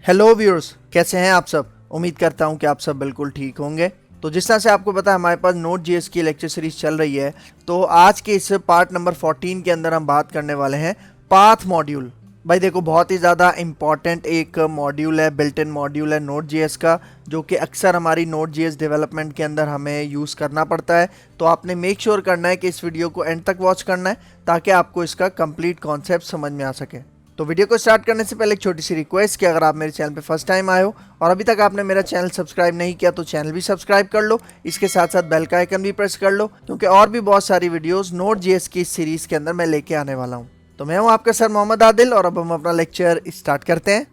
Hello viewers, कैसे हैं आप सब। उम्मीद करता हूं कि आप सब बिल्कुल ठीक होंगे। तो जिस तरह से आपको पता है हमारे पास नोड जेएस की लेक्चर सीरीज चल रही है। तो आज के इस पार्ट नंबर 14 के अंदर हम बात करने वाले हैं पाथ मॉड्यूल। भाई देखो, बहुत ही ज़्यादा इंपॉर्टेंट एक मॉड्यूल है, बिल्ट इन मॉड्यूल है नोड जेएस का, जो कि अक्सर हमारी नोड जेएस डेवलपमेंट के अंदर हमें यूज़ करना पड़ता है। तो आपने मेक श्योर करना है कि इस वीडियो को एंड तक वॉच करना है ताकि आपको इसका कंप्लीट कॉन्सेप्ट समझ में आ सके। तो वीडियो को स्टार्ट करने से पहले एक छोटी सी रिक्वेस्ट कि अगर आप मेरे चैनल पे फर्स्ट टाइम आए हो और अभी तक आपने मेरा चैनल सब्सक्राइब नहीं किया तो चैनल भी सब्सक्राइब कर लो। इसके साथ साथ बेल का आइकन भी प्रेस कर लो, क्योंकि और भी बहुत सारी वीडियोस नोड जेएस की इस सीरीज के अंदर मैं लेके आने वाला हूँ। तो मैं हूँ आपका सर मोहम्मद आदिल और अब हम अपना लेक्चर स्टार्ट करते हैं।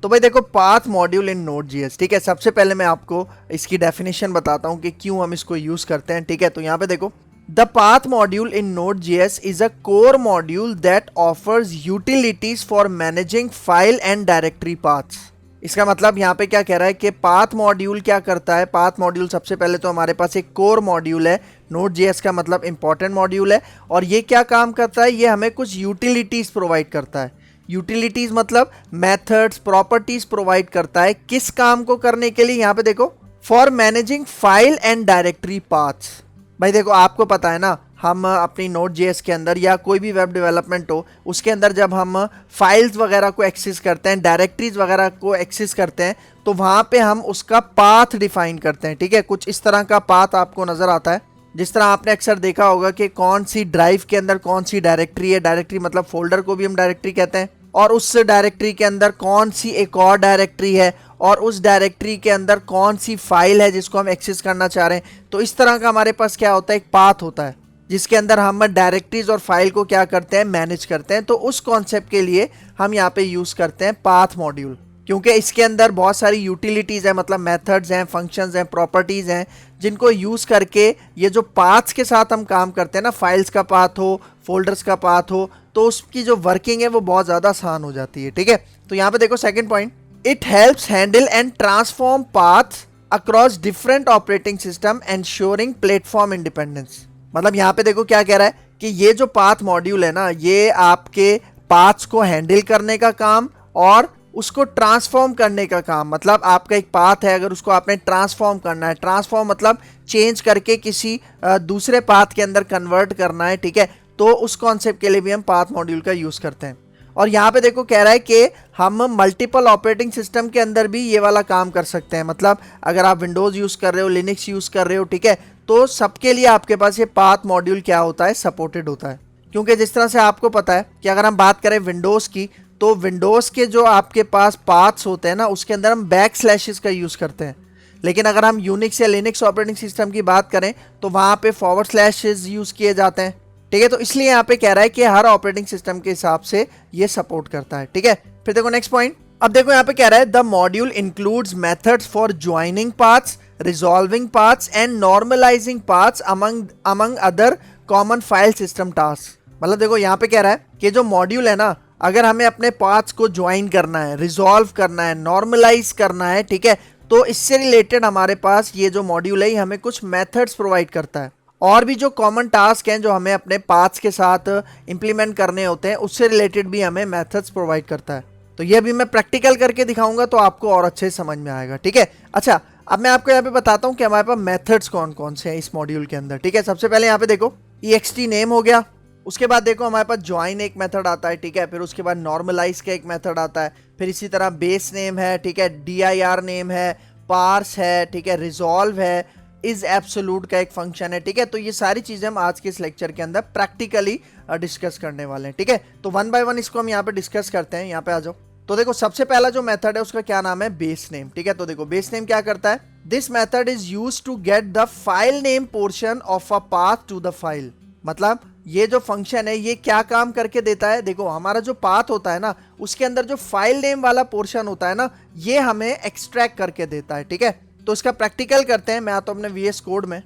तो भाई देखो, path module in node JS, ठीक है। सबसे पहले मैं आपको इसकी डेफिनेशन बताता हूँ कि क्यों हम इसको यूज करते हैं, ठीक है। तो यहाँ पे देखो, the path module in node JS is a core module that offers utilities for managing file and directory paths. इसका मतलब यहाँ पे क्या कह रहा है कि पाथ मॉड्यूल क्या करता है। पाथ मॉड्यूल सबसे पहले तो हमारे पास एक कोर मॉड्यूल है, नोड जेएस का मतलब इंपॉर्टेंट मॉड्यूल है। और ये क्या काम करता है, ये हमें कुछ यूटिलिटीज प्रोवाइड करता है। यूटिलिटीज मतलब मेथड्स, प्रॉपर्टीज प्रोवाइड करता है। किस काम को करने के लिए, यहाँ पे देखो, for managing file and directory paths. भाई देखो, आपको पता है ना, हम अपनी नोड जेएस के अंदर या कोई भी वेब डेवलपमेंट हो उसके अंदर जब हम फाइल्स वगैरह को एक्सेस करते हैं, डायरेक्टरीज वगैरह को एक्सेस करते हैं, तो वहां पे हम उसका पाथ डिफाइन करते हैं, ठीक है। कुछ इस तरह का पाथ आपको नजर आता है। जिस तरह आपने अक्सर देखा होगा कि कौन सी ड्राइव के अंदर कौन सी डायरेक्टरी है। डायरेक्टरी मतलब फोल्डर को भी हम डायरेक्टरी कहते हैं। और उस डायरेक्टरी के अंदर कौन सी एक और डायरेक्टरी है, और उस डायरेक्टरी के अंदर कौन सी फाइल है जिसको हम एक्सेस करना चाह रहे हैं। तो इस तरह का हमारे पास क्या होता है, एक पाथ होता है जिसके अंदर हम डायरेक्टरीज और फाइल को क्या करते हैं, मैनेज करते हैं। तो उस कॉन्सेप्ट के लिए हम यहाँ पे यूज करते हैं पाथ मॉड्यूल, क्योंकि इसके अंदर बहुत सारी यूटिलिटीज है, मतलब मेथड्स हैं, फंक्शंस हैं, प्रॉपर्टीज हैं, जिनको यूज करके ये जो पाथ्स के साथ हम काम करते हैं ना, फाइल्स का पाथ हो, फोल्डर्स का पाथ हो, तो उसकी जो वर्किंग है वो बहुत ज्यादा आसान हो जाती है, ठीक है। तो यहाँ पे देखो second point, it helps handle and transform paths across different operating system ensuring platform independence. मतलब यहाँ पे देखो क्या कह रहा है कि ये जो पाथ मॉड्यूल है ना, ये आपके पाथ्स को हैंडल करने का काम और उसको ट्रांसफॉर्म करने का काम। मतलब आपका एक पाथ है, अगर उसको आपने ट्रांसफॉर्म करना है, ट्रांसफॉर्म मतलब चेंज करके किसी दूसरे पाथ के अंदर कन्वर्ट करना है, ठीक है। तो उस कॉन्सेप्ट के लिए भी हम पाथ मॉड्यूल का यूज करते हैं। और यहाँ पे देखो कह रहा है कि हम मल्टीपल ऑपरेटिंग सिस्टम के अंदर भी ये वाला काम कर सकते हैं। मतलब अगर आप विंडोज यूज कर रहे हो, लिनक्स यूज कर रहे हो, ठीक है, तो सबके लिए आपके पास ये पाथ मॉड्यूल क्या होता है, सपोर्टेड होता है। क्योंकि जिस तरह से आपको पता है कि अगर हम बात करें विंडोज की, तो विंडोज के जो आपके पास पाथ्स होते हैं ना, उसके अंदर हम बैक स्लैशेस का यूज करते हैं। लेकिन अगर हम यूनिक्स या लिनक्स ऑपरेटिंग सिस्टम की बात करें तो वहां पे फॉरवर्ड स्लैशेस यूज किए जाते हैं, ठीक है। तो इसलिए यहाँ पे कह रहा है कि हर ऑपरेटिंग सिस्टम के हिसाब से ये सपोर्ट करता है, ठीक है। फिर देखो नेक्स्ट पॉइंट, अब देखो यहाँ पे कह रहा है the module includes methods for joining paths, resolving paths and normalising paths among other common file system task. मतलब देखो यहाँ पे कह रहा है कि जो मॉड्यूल है ना, अगर हमें अपने पाथ्स को ज्वाइन करना है, रिजॉल्व करना है, नॉर्मलाइज करना है, ठीक है, तो इससे रिलेटेड हमारे पास ये जो मॉड्यूल है हमें कुछ मेथड्स प्रोवाइड करता है। और भी जो कॉमन टास्क हैं जो हमें अपने पाथ्स के साथ इंप्लीमेंट करने होते हैं, उससे रिलेटेड भी हमें मेथड्स प्रोवाइड करता है। तो ये अभी मैं प्रैक्टिकल करके दिखाऊंगा तो आपको और अच्छे से समझ में आएगा, ठीक है। अच्छा, अब मैं आपको यहाँ पे बताता हूँ कि हमारे पास मेथड्स कौन कौन से हैं इस मॉड्यूल के अंदर, ठीक है। सबसे पहले यहाँ पे देखो ext नेम हो गया। उसके बाद देखो हमारे पास ज्वाइन एक मेथड आता है, ठीक है। फिर उसके बाद नॉर्मलाइज का एक मेथड आता है। फिर इसी तरह बेस नेम है, ठीक है, dir नेम है, पार्स है, ठीक है, रिजॉल्व है, इज एब्सोल्यूट का एक फंक्शन है, ठीक है। तो ये सारी चीजें हम आज के इस लेक्चर के अंदर प्रैक्टिकली डिस्कस करने वाले हैं, ठीक है। तो वन बाय वन इसको हम यहाँ पे डिस्कस करते हैं। यहाँ पे आ जाओ। तो देखो सबसे पहला जो मेथड है उसका क्या नाम है, बेस नेम, ठीक है। तो देखो बेस नेम क्या करता है, this method is used to get the file name portion of a path to the file. मतलब ये जो फंक्शन है ये क्या काम करके देता है, देखो हमारा जो पाथ होता है ना, उसके अंदर जो फाइल नेम वाला पोर्शन होता है ना, ये हमें एक्सट्रैक्ट करके देता है, ठीक है। तो इसका प्रैक्टिकल करते हैं। मैं आता हूं अपने VS कोड में।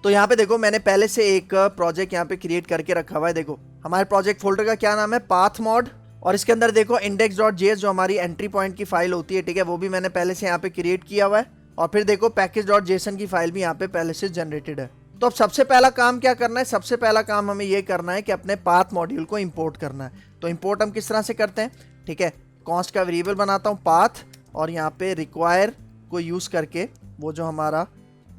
तो यहाँ पे देखो मैंने पहले से एक प्रोजेक्ट यहाँ पे क्रिएट करके रखा हुआ है। देखो हमारे प्रोजेक्ट फोल्डर का क्या नाम है, पाथ मॉड। और इसके अंदर देखो index.js जो हमारी एंट्री पॉइंट की फाइल होती है, ठीक है, वो भी मैंने पहले से यहाँ पे क्रिएट किया हुआ है। और फिर देखो पैकेज.json की फाइल भी यहाँ पे पहले से जनरेटेड है। तो अब सबसे पहला काम क्या करना है, सबसे पहला काम हमें ये करना है कि अपने पाथ मॉड्यूल को इंपोर्ट करना है। तो इंपोर्ट हम किस तरह से करते हैं, ठीक है, कॉन्स्ट का वेरिएबल बनाता हूँ पाथ, और यहाँ पे रिक्वायर को यूज़ करके वो जो हमारा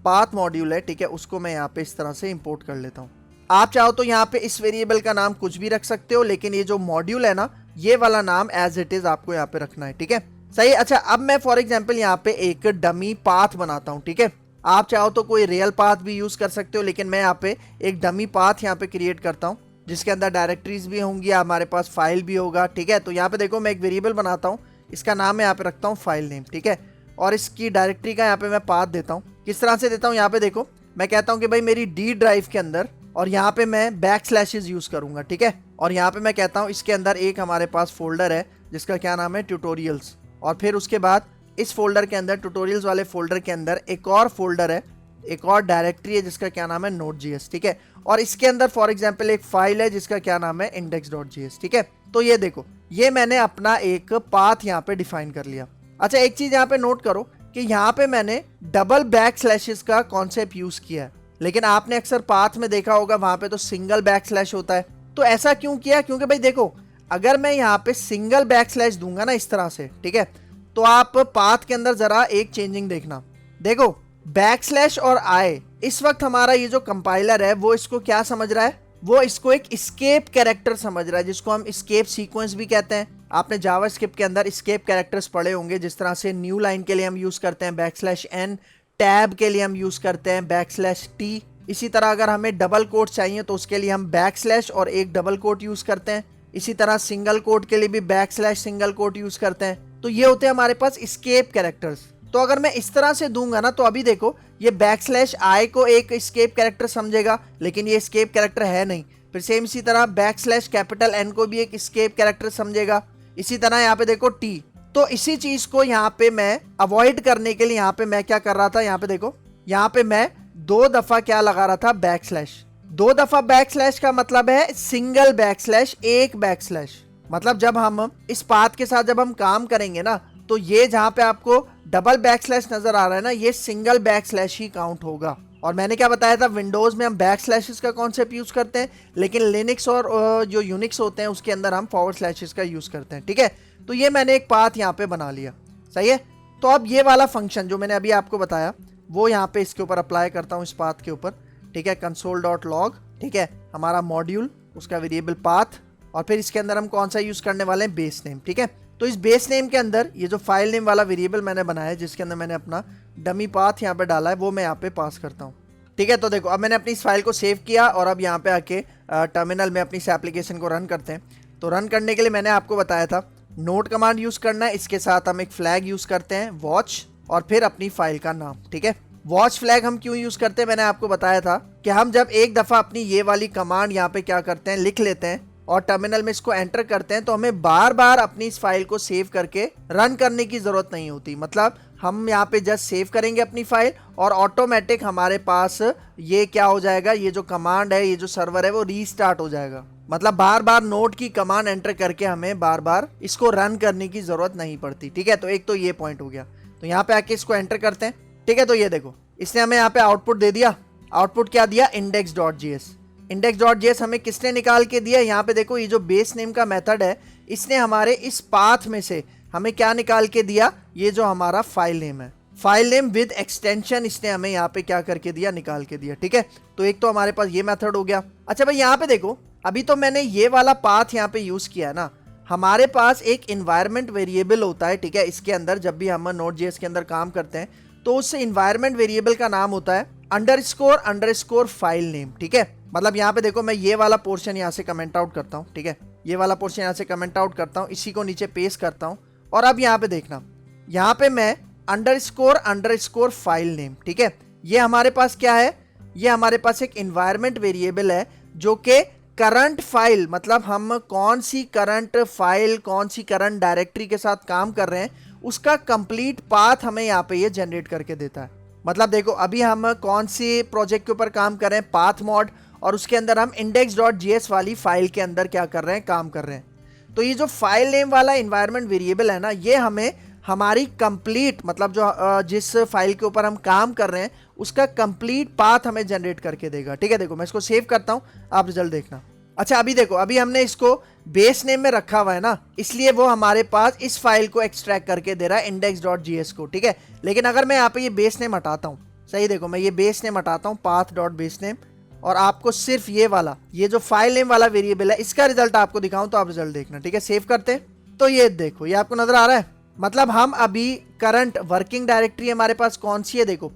पाथ मॉड्यूल है, ठीक है, उसको मैं यहाँ पे इस तरह से इंपोर्ट कर लेता हूँ। आप चाहो तो यहाँ पे इस वेरिएबल का नाम कुछ भी रख सकते हो, लेकिन ये जो मॉड्यूल है ना, ये वाला नाम एज इट इज आपको यहाँ पे रखना है, ठीक है, सही है। अच्छा, अब मैं फॉर एग्जांपल यहाँ पे एक डमी पाथ बनाता हूँ, ठीक है। आप चाहो तो कोई रियल पाथ भी यूज कर सकते हो, लेकिन मैं यहाँ पे एक डमी पाथ यहाँ पे क्रिएट करता हूँ, जिसके अंदर डायरेक्टरीज भी होंगी, हमारे पास फाइल भी होगा, ठीक है। तो यहाँ पे देखो मैं एक वेरिएबल बनाता हूँ, इसका नाम मैं यहाँ पे रखता हूँ फाइल नेम, ठीक है, और इसकी डायरेक्टरी का यहाँ पे मैं पाथ देता हूँ। किस तरह से देता हूँ, यहाँ पे देखो मैं कहता हूँ कि भाई मेरी डी ड्राइव के अंदर, और यहाँ पे मैं बैक स्लैशेज यूज करूंगा, ठीक है, और यहाँ पे मैं कहता हूँ इसके अंदर एक हमारे पास फोल्डर है जिसका क्या नाम है ट्यूटोरियल्स, और फिर उसके बाद इस फोल्डर के अंदर, ट्यूटोरियल्स वाले फोल्डर के अंदर एक और फोल्डर है, एक और डायरेक्टरी है जिसका क्या नाम है Node.js, ठीक है, और इसके अंदर फॉर एग्जांपल एक फाइल है जिसका क्या नाम है index.js, ठीक है। तो ये देखो, ये मैंने अपना एक पाथ यहाँ पे डिफाइन कर लिया। अच्छा, एक चीज यहाँ पे नोट करो कि यहाँ पे मैंने डबल बैक स्लैशेस का कॉन्सेप्ट यूज किया है, लेकिन आपने अक्सर पाथ में देखा होगा वहां पे तो सिंगल बैक स्लैश होता है। तो ऐसा क्यों किया, क्योंकि भाई देखो अगर मैं यहाँ पे सिंगल बैक स्लैश दूंगा ना इस तरह से, ठीक है, तो आप पाथ के अंदर जरा एक चेंजिंग देखना, देखो बैक स्लैश और आई, इस वक्त हमारा ये जो कंपाइलर है वो इसको क्या समझ रहा है, वो इसको एक एस्केप कैरेक्टर समझ रहा है, जिसको हम एस्केप सीक्वेंस भी कहते हैं। आपने जावास्क्रिप्ट के अंदर एस्केप कैरेक्टर्स पढ़े होंगे, जिस तरह से न्यू लाइन के लिए हम यूज करते हैं /n, टैब के लिए हम यूज करते हैं /t। इसी तरह अगर हमें डबल कोट चाहिए तो उसके लिए हम बैक स्लैश और एक डबल कोट यूज करते हैं। इसी तरह सिंगल कोट के लिए भी back slash single quote use करते हैं। तो ये होते हैं हमारे पास एस्केप कैरेक्टर्स। तो अगर मैं इस तरह से दूंगा ना, तो अभी देखो ये /i को एक एस्केप कैरेक्टर समझेगा, लेकिन ये एस्केप कैरेक्टर है नहीं। फिर सेम इसी तरह /N को भी एक एस्केप कैरेक्टर समझेगा। इसी तरह यहाँ पे देखो t। तो इसी चीज को यहाँ पे मैं अवॉइड करने के लिए यहाँ पे मैं क्या कर रहा था, यहाँ पे देखो यहाँ पे मैं 2 दफा क्या लगा रहा था, बैक स्लैश। 2 दफा बैक स्लैश का मतलब है सिंगल बैक स्लैश, एक बैक स्लैश। मतलब जब हम इस पाथ के साथ जब हम काम करेंगे ना, तो ये जहां पे आपको डबल बैक स्लैश नजर आ रहा है ना, ये सिंगल बैक स्लैश ही काउंट होगा। और मैंने क्या बताया था, विंडोज में हम बैक स्लैशेस का कॉन्सेप्ट यूज करते हैं, लेकिन लिनक्स और जो यूनिक्स होते हैं उसके अंदर हम फॉरवर्ड स्लैशेस का यूज करते हैं, ठीक है। तो ये मैंने एक पाथ यहाँ पे बना लिया, सही है। तो अब ये वाला फंक्शन जो मैंने अभी आपको बताया वो यहाँ पे इसके ऊपर अप्लाई करता हूँ, इस पाथ के ऊपर, ठीक है, console.log, ठीक है, हमारा मॉड्यूल, उसका वेरिएबल पाथ, और फिर इसके अंदर हम कौन सा यूज करने वाले हैं, बेस नेम, ठीक है। तो इस बेस नेम के अंदर ये जो फाइल नेम वाला वेरिएबल मैंने बनाया है, जिसके अंदर मैंने अपना डमी पाथ यहाँ पे डाला है, वो मैं यहाँ पे पास करता हूँ, ठीक है। तो देखो अब मैंने अपनी इस फाइल को सेव किया, और अब यहाँ पे आके टर्मिनल में अपनी इस एप्लीकेशन को रन करते हैं। तो रन करने के लिए मैंने आपको बताया था नोट कमांड यूज करना है, इसके साथ हम एक फ्लैग यूज करते हैं वॉच, और फिर अपनी फाइल का नाम, ठीक है। वॉच फ्लैग हम क्यों यूज करते हैं, मैंने आपको बताया था कि हम जब एक दफा अपनी ये वाली कमांड यहाँ पे क्या करते हैं, लिख लेते हैं और टर्मिनल में इसको एंटर करते हैं, तो हमें बार बार अपनी इस फाइल को सेव करके रन करने की जरूरत नहीं होती। मतलब हम यहाँ पे जस्ट सेव करेंगे अपनी फाइल, और ऑटोमेटिक हमारे पास ये क्या हो जाएगा, ये जो कमांड है, ये जो सर्वर है, वो रीस्टार्ट हो जाएगा। मतलब बार बार नोट की कमांड एंटर करके हमें बार बार इसको रन करने की जरूरत नहीं पड़ती, ठीक है। तो एक तो ये पॉइंट हो गया। तो यहाँ पे आके इसको एंटर करते हैं, ठीक है। तो ये देखो इसने हमें यहाँ पे आउटपुट दे दिया। आउटपुट क्या दिया, index.js। index.js हमें किसने निकाल के दिया, यहाँ पे देखो ये जो बेस नेम का मेथड है, इसने हमारे इस पाथ में से हमें क्या निकाल के दिया, ये जो हमारा फाइल नेम है, फाइल नेम विद एक्सटेंशन, इसने हमें यहाँ पे क्या करके दिया, निकाल के दिया, ठीक है। तो एक तो हमारे पास ये मेथड हो गया। अच्छा भाई यहाँ पे देखो, अभी तो मैंने ये वाला पाथ यहाँ पे यूज किया ना, हमारे पास एक इन्वायरमेंट वेरिएबल होता है, ठीक है। इसके अंदर जब भी हम Node.js के अंदर काम करते हैं, तो उस इन्वायरमेंट वेरिएबल का नाम होता है __ फाइल नेम, ठीक है। मतलब यहाँ पे देखो मैं ये वाला पोर्शन यहाँ से कमेंट आउट करता हूँ, ठीक है, ये वाला पोर्शन यहाँ से कमेंट आउट करता हूँ, इसी को नीचे पेस्ट करता हूँ, और अब यहाँ पे देखना, यहाँ पे मैं __ फाइल नेम, ठीक है, ये हमारे पास क्या है, ये हमारे पास एक इन्वायरमेंट वेरिएबल है जो कि करंट फाइल, मतलब हम कौन सी करंट फाइल, कौन सी करंट डायरेक्टरी के साथ काम कर रहे हैं, उसका कंप्लीट पाथ हमें यहाँ पे ये जनरेट करके देता है। मतलब देखो अभी हम कौन सी प्रोजेक्ट के ऊपर काम कर रहे हैं, पाथ मॉड, और उसके अंदर हम index.js वाली फाइल के अंदर क्या कर रहे हैं, काम कर रहे हैं। तो ये जो फाइल नेम वाला इन्वायरमेंट वेरिएबल है ना, ये हमें हमारी कंप्लीट मतलब जो जिस फाइल के ऊपर हम काम कर रहे हैं उसका कंप्लीट पाथ हमें जनरेट करके देगा। ठीक है, देखो मैं इसको सेव करता हूं, आप रिजल्ट देखना। अच्छा अभी देखो, अभी हमने इसको बेस नेम में रखा हुआ है ना, इसलिए वो हमारे पास इस फाइल को एक्सट्रैक्ट करके दे रहा है index.js को। ठीक है, लेकिन अगर मैं यहाँ पे ये बेस नेम हटाता हूँ, सही देखो मैं ये बेस नेम हटाता हूँ path.baseName, और आपको सिर्फ ये वाला, ये जो फाइल नेम वाला वेरिएबल है इसका रिजल्ट आपको दिखाऊं तो आप रिजल्ट देखना। ठीक है, सेव करते हैं तो ये देखो, ये आपको नजर आ रहा है। मतलब हम अभी करंट वर्किंग डायरेक्टरी हमारे पास कौन सी है, देखो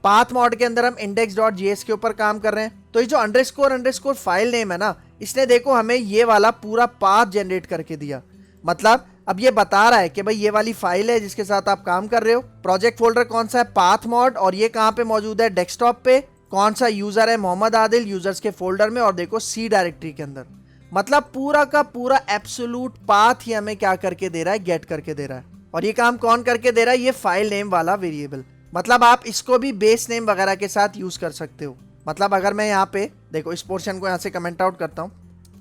पाथ मॉड के अंदर हम index.js के ऊपर काम कर रहे हैं। तो ये जो अंडरस्कोर फाइल नेम है ना, इसने देखो हमें ये वाला पूरा पाथ जनरेट करके दिया। मतलब अब ये बता रहा है कि भाई ये वाली फाइल है जिसके साथ आप काम कर रहे हो, प्रोजेक्ट फोल्डर कौन सा है, पाथ मॉड, और ये कहाँ पे मौजूद है, डेस्कटॉप पे। कौन सा यूजर है, मोहम्मद आदिल, यूजर्स के फोल्डर में, और देखो सी डायरेक्टरी के अंदर। मतलब पूरा का पूरा एब्सोल्यूट पाथ ही हमें क्या करके दे रहा है, गेट करके दे रहा है। और ये काम कौन करके दे रहा है, ये फाइल नेम वाला वेरिएबल। मतलब आप इसको भी बेस नेम वगैरह के साथ यूज कर सकते हो। मतलब अगर मैं यहाँ पे देखो इस पोर्शन को यहाँ से कमेंट आउट करता हूँ,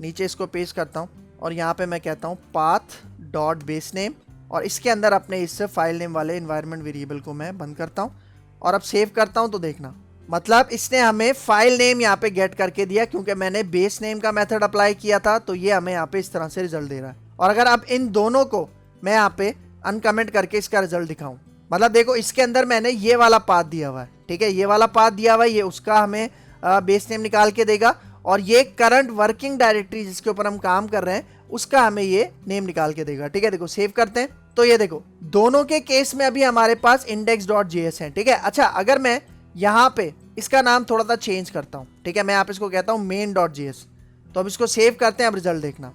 नीचे इसको पेस्ट करता हूँ, और यहाँ पे मैं कहता हूँ path.baseName, और इसके अंदर अपने इस फाइल नेम वाले इन्वायरमेंट वेरिएबल को मैं बंद करता हूँ और अब सेव करता हूँ। तो देखना, मतलब इसने हमें फाइल नेम यहाँ पे गेट करके दिया, क्योंकि मैंने बेस नेम का मेथड अप्लाई किया था, तो ये हमें यहाँ पे इस तरह से रिजल्ट दे रहा है। और अगर अब इन दोनों को मैं यहाँ पे अनकमेंट करके इसका रिजल्ट दिखाऊं, मतलब देखो इसके अंदर मैंने ये वाला पाथ दिया हुआ है। ठीक है, ये वाला पाथ दिया हुआ है, ये उसका हमें बेस नेम निकाल के देगा, और ये करंट वर्किंग डायरेक्टरी जिसके ऊपर हम काम कर रहे हैं उसका हमें ये नेम निकाल के देगा। ठीक है, देखो सेव करते हैं तो ये देखो दोनों के केस में अभी हमारे पास index.js है। ठीक है, अच्छा अगर मैं यहाँ पे इसका नाम थोड़ा सा चेंज करता हूँ, ठीक है, मैं यहाँ पे इसको कहता हूँ main.js, तो अब इसको सेव करते हैं, अब रिजल्ट देखना।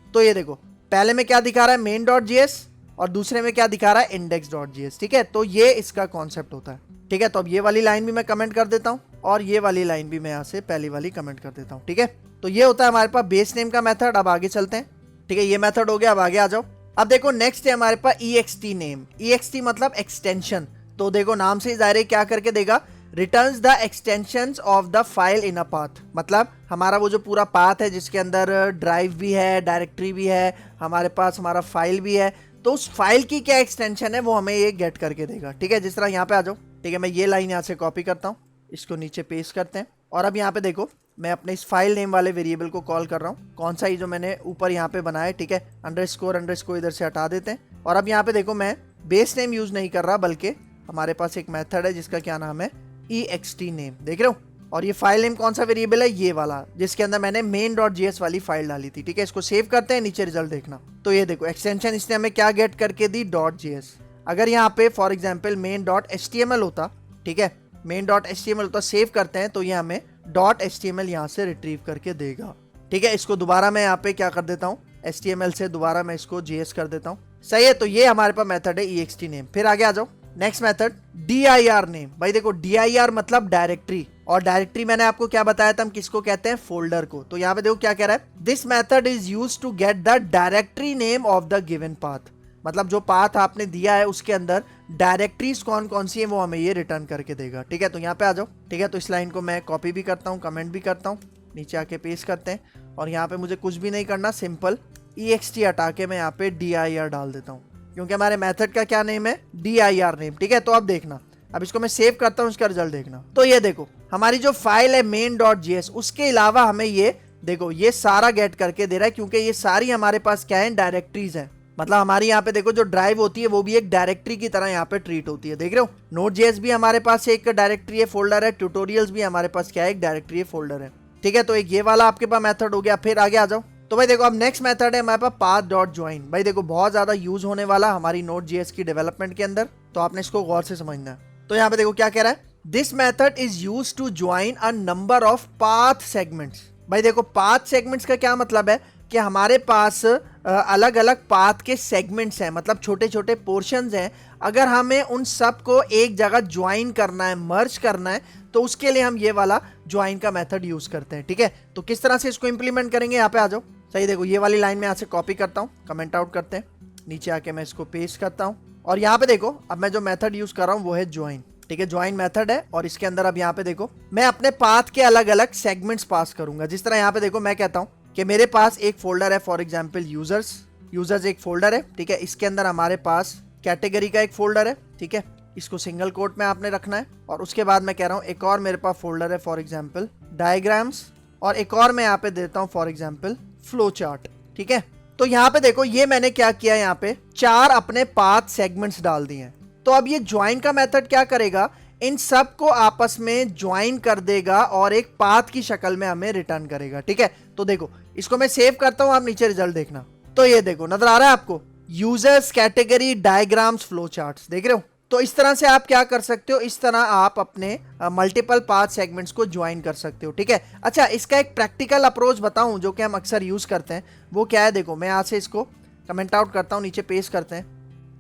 तो ये देखो पहले में क्या दिखा रहा है, main.js, और दूसरे में क्या दिखा रहा है, index.js। ठीक है, तो ये इसका कॉन्सेप्ट होता है। ठीक है, तो अब ये वाली लाइन भी मैं कमेंट कर देता हूँ, और ये वाली लाइन भी मैं यहाँ से पहली वाली कमेंट कर देता हूँ। ठीक है, तो ये होता है हमारे पास बेस नेम का मेथड। अब आगे चलते हैं। ठीक है, ये मेथड हो गया, अब आगे आ जाओ। अब देखो नेक्स्ट है हमारे पास ext नेम। ext मतलब एक्सटेंशन। तो देखो नाम से जाहिर है क्या करके देगा, returns the extensions of the file in a path. मतलब हमारा वो जो पूरा पाथ है जिसके अंदर ड्राइव भी है, डायरेक्टरी भी है, हमारे पास हमारा फाइल भी है, तो उस फाइल की क्या एक्सटेंशन है वो हमें ये गेट करके देगा। ठीक है, जिस तरह यहाँ पे आ जाओ। ठीक है, मैं ये लाइन यहाँ से कॉपी करता हूँ, इसको नीचे पेस्ट करते हैं, और अब यहाँ पे देखो मैं अपने इस फाइल नेम वाले वेरिएबल को कॉल कर रहा हूँ, कौन सा, ये जो मैंने ऊपर यहाँ पे बनाया है। ठीक है, अंडरस्कोर इधर से हटा देते हैं, और अब यहाँ पे देखो मैं बेस नेम यूज नहीं कर रहा, बल्कि हमारे पास एक मेथड है जिसका क्या नाम है, ext नेम। देख रहे हो, और ये फाइल नेम कौन सा वेरिएबल है, ये वाला जिसके अंदर मैंने main.js वाली फाइल डाली थी। ठीक है, इसको सेव करते हैं, नीचे रिजल्ट देखना। तो ये देखो एक्सटेंशन इसने हमें क्या गेट करके दी, .js। अगर यहाँ पे फॉर एग्जाम्पल main.html होता, ठीक है, main.html होता, सेव करते हैं, तो ये हमें .html यहाँ से रिट्रीव करके देगा। ठीक है, इसको दोबारा मैं यहाँ पे क्या कर देता हूँ, HTML से दोबारा मैं इसको JS कर देता हूँ। सही है, तो ये हमारे पास मेथड है ext नेम। फिर आगे आ जाओ, नेक्स्ट मेथड dir नेम। भाई देखो dir मतलब डायरेक्टरी, और डायरेक्टरी मैंने आपको क्या बताया था, हम किसको कहते हैं, फोल्डर को। तो यहाँ पे देखो क्या कह रहा है, this method is used to get the directory name of the given path. मतलब जो पाथ आपने दिया है उसके अंदर डायरेक्टरीज कौन कौन सी है वो हमें ये रिटर्न करके देगा। ठीक है, तो यहाँ पे आ जाओ। ठीक है, तो इस लाइन को मैं कॉपी भी करता हूँ, कमेंट भी करता हूँ, नीचे आके पेस्ट करते हैं, और यहाँ पे मुझे कुछ भी नहीं करना, सिंपल ext हटा के मैं यहाँ पे dir डाल देता हूँ, क्योंकि हमारे मेथड का क्या नेम है, dir नेम। ठीक है, तो अब देखना, अब इसको मैं सेव करता हूँ, इसका रिजल्ट देखना। तो ये देखो हमारी जो फाइल है main.js, उसके अलावा हमें ये देखो ये सारा गेट करके दे रहा है, क्योंकि ये सारी हमारे पास क्या है, डायरेक्टरीज है। मतलब हमारी यहाँ पे देखो जो ड्राइव होती है वो भी एक डायरेक्टरी की तरह यहाँ पे ट्रीट होती है। देख रहे हो, Node.js भी हमारे पास एक डायरेक्टरी है, फोल्डर है, ट्यूटोरियल्स भी हमारे पास क्या है, एक डायरेक्टरी है, फोल्डर है। ठीक है, तो एक ये वाला आपके पास मेथड हो गया। फिर आगे आ जाओ। तो भाई देखो अब नेक्स्ट मेथड है हमारे पास path.join। भाई देखो बहुत ज्यादा यूज होने वाला हमारी Node.js की डेवलपमेंट के अंदर, तो आपने इसको गौर से समझना है। तो यहाँ पे देखो क्या कह रहा है, this method is use to join a number of path segments. भाई देखो पाथ सेगमेंट्स का क्या मतलब है कि हमारे पास अलग अलग पाथ के सेगमेंट्स हैं, मतलब छोटे छोटे पोर्शंस हैं। अगर हमें उन सब को एक जगह ज्वाइन करना है, मर्ज करना है, तो उसके लिए हम ये वाला ज्वाइन का मेथड यूज करते हैं। ठीक है, तो किस तरह से इसको इंप्लीमेंट करेंगे, यहाँ पे आ जाओ। सही देखो ये वाली लाइन में यहाँ से कॉपी करता हूँ, कमेंट आउट करते हैं, नीचे आके मैं इसको पेस्ट करता हूँ, और यहाँ पे देखो अब मैं जो मेथड यूज कर रहा हूँ वो है ज्वाइन। ठीक है, ज्वाइन मेथड है, और इसके अंदर अब यहाँ पे देखो मैं अपने पाथ के अलग अलग सेगमेंट्स पास करूंगा। जिस तरह यहाँ पे देखो मैं कहता हूँ कि मेरे पास एक फोल्डर है, फॉर एग्जाम्पल यूजर्स एक फोल्डर है। ठीक है, इसके अंदर हमारे पास कैटेगरी का एक फोल्डर है, ठीक है, इसको सिंगल कोट में आपने रखना है। और उसके बाद मैं कह रहा हूँ एक और मेरे पास फोल्डर है फॉर एग्जांपल डायग्राम्स, और एक और मैं यहाँ पे देता हूँ फॉर एग्जांपल फ्लो चार्ट, ठीक है। तो यहाँ पे देखो ये मैंने क्या किया, यहाँ पे 4 अपने पाथ सेगमेंट्स डाल दिए हैं। तो अब ये ज्वाइन का मेथड क्या करेगा, इन सब को आपस में ज्वाइन कर देगा और एक पाथ की शक्ल में हमें रिटर्न करेगा, ठीक है। तो देखो इसको मैं सेव करता हूं, आप नीचे रिजल्ट देखना। तो ये देखो नजर आ रहा है आपको, users category diagrams flow charts, देख रहे हो। तो इस तरह से आप क्या कर सकते हो, इस तरह आप अपने मल्टीपल पाथ सेगमेंट्स को ज्वाइन कर सकते हो, ठीक है। अच्छा, इसका एक प्रैक्टिकल अप्रोच बताऊं जो कि हम अक्सर यूज करते हैं, वो क्या है, देखो मैं यहाँ से इसको कमेंट आउट करता हूं, नीचे पेस्ट करते हैं,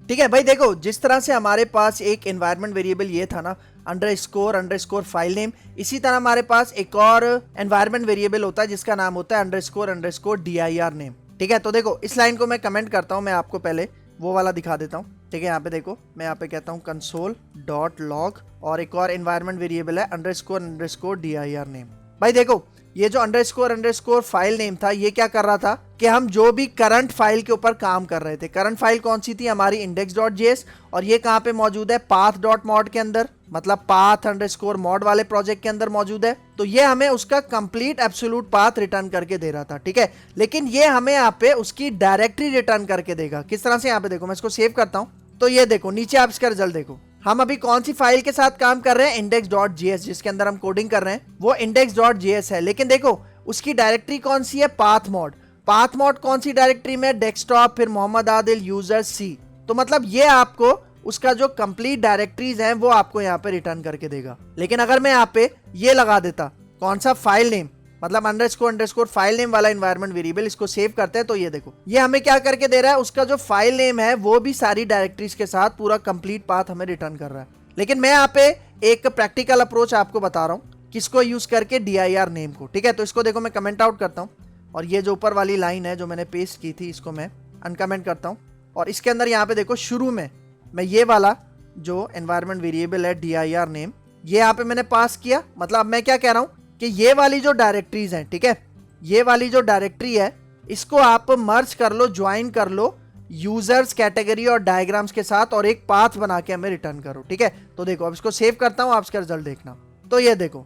ठीक है भाई। देखो जिस तरह से हमारे पास एक एनवायरनमेंट वेरिएबल ये था ना अंडरस्कोर फाइल नेम, इसी तरह हमारे पास एक और एनवायरनमेंट वेरिएबल होता है जिसका नाम होता है अंडरस्कोर dir नेम, ठीक है। तो देखो इस लाइन को मैं कमेंट करता हूं, मैं आपको पहले वो वाला दिखा देता हूं, ठीक है। यहाँ पे देखो मैं यहाँ पे कहता हूँ console.log और एक और एनवायरनमेंट वेरिएबल है अंडरस्कोर dir नेम। भाई देखो ये जो अंडरस्कोर फाइल नेम था, ये क्या कर रहा था कि हम जो भी करंट फाइल के ऊपर काम कर रहे थे, करंट फाइल कौन सी थी, हमारी index.js, और ये कहाँ पे मौजूद है, path.mod के अंदर, मतलब path_mod वाले प्रोजेक्ट के अंदर मौजूद है। तो ये हमें उसका कंप्लीट एब्सोल्यूट पाथ रिटर्न करके दे रहा था, ठीक है। लेकिन ये हमें यहाँ पे उसकी डायरेक्टरी रिटर्न करके देगा। किस तरह से, यहाँ पे देखो मैं इसको सेव करता हूँ, तो ये देखो नीचे आप इसका रिजल्ट देखो, हम अभी कौन सी फाइल के साथ काम कर रहे हैं, index.js, जिसके अंदर हम कोडिंग कर रहे हैं वो index.js है। लेकिन देखो उसकी डायरेक्टरी कौन सी है, path_mod कौन सी डायरेक्टरी में, डेस्कटॉप, फिर मोहम्मद आदिल यूजर सी। तो मतलब ये आपको उसका जो कंप्लीट डायरेक्टरीज हैं वो आपको यहाँ पे रिटर्न करके देगा। लेकिन अगर मैं यहाँ पे ये लगा देता, कौन सा, फाइल नेम, मतलब अंडरस्कोर फाइल नेम वाला एनवायरनमेंट वेरिएबल, इसको सेव करते हैं, तो ये देखो ये हमें क्या करके दे रहा है, उसका जो फाइल नेम है वो भी सारी डायरेक्टरीज के साथ पूरा कंप्लीट पाथ हमें रिटर्न कर रहा है। लेकिन मैं यहाँ पे एक प्रैक्टिकल अप्रोच आपको बता रहा हूँ, किसको यूज करके, dir नेम को, ठीक है। तो इसको देखो मैं कमेंट आउट करता हूँ, और ये जो ऊपर वाली लाइन है जो मैंने पेस्ट की थी, इसको मैं अनकमेंट करता हूँ, और इसके अंदर यहाँ पे देखो शुरू में मैं ये वाला जो एनवायरनमेंट वेरिएबल है dir नेम, ये यहाँ पे मैंने पास किया। मतलब मैं क्या कह रहा हूँ कि ये वाली जो डायरेक्टरीज हैं, ठीक है, ये वाली जो डायरेक्टरी है इसको आप मर्ज कर लो, ज्वाइन कर लो यूजर्स कैटेगरी और डायग्राम्स के साथ, और एक पाथ बना के हमें रिटर्न करो, ठीक है। तो देखो अब इसको सेव करता हूं, आप इसका रिजल्ट देखना। तो ये देखो